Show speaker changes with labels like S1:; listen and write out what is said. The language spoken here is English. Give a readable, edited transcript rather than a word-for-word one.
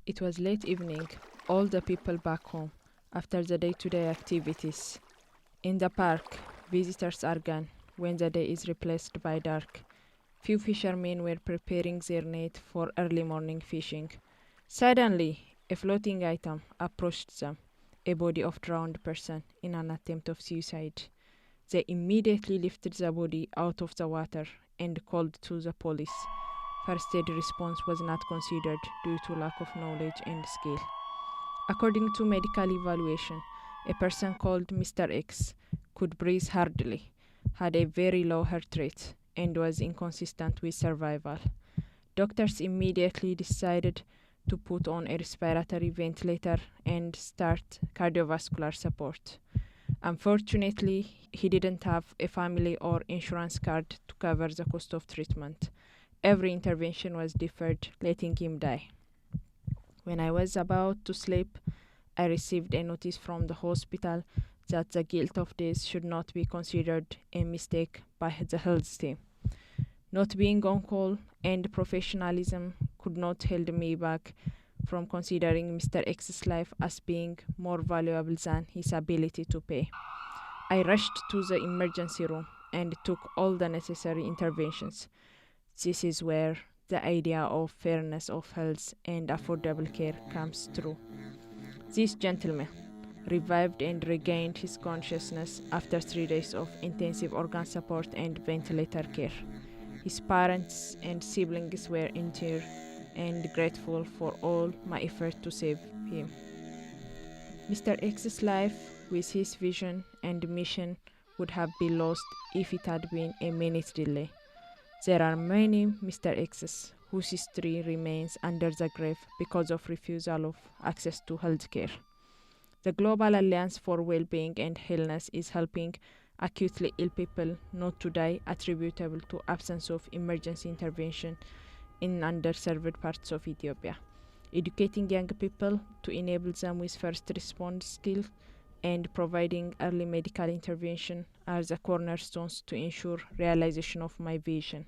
S1: It was late evening, all the people back home, after the day-to-day activities. In the park, visitors are gone when the day is replaced by dark. Few fishermen were preparing their net for early morning fishing. Suddenly, a floating item approached them, a body of drowned person in an attempt of suicide. They immediately lifted the body out of the water and called to the police. First aid response was not considered due to lack of knowledge and skill. According to medical evaluation, a person called Mr. X could breathe hardly, had a very low heart rate, and was inconsistent with survival. Doctors immediately decided to put on a respiratory ventilator and start cardiovascular support. Unfortunately, he didn't have a family or insurance card to cover the cost of treatment. Every intervention was deferred, letting him die. When I was about to sleep, I received a notice from the hospital that the guilt of this should not be considered a mistake by the health team. Not being on call and professionalism could not hold me back from considering Mr. X's life as being more valuable than his ability to pay. I rushed to the emergency room and took all the necessary interventions. This is where the idea of fairness of health and affordable care comes through. This gentleman revived and regained his consciousness after 3 days of intensive organ support and ventilator care. His parents and siblings were in tears and grateful for all my effort to save him. Mr. X's life, with his vision and mission, would have been lost if it had been a minute delay. There are many Mr. X's whose history remains under the grave because of refusal of access to healthcare. The Global Alliance for Wellbeing and Wellness is helping acutely ill people not to die attributable to absence of emergency intervention in underserved parts of Ethiopia, educating young people to enable them with first response skills and providing early medical intervention are the cornerstones to ensure realization of my vision.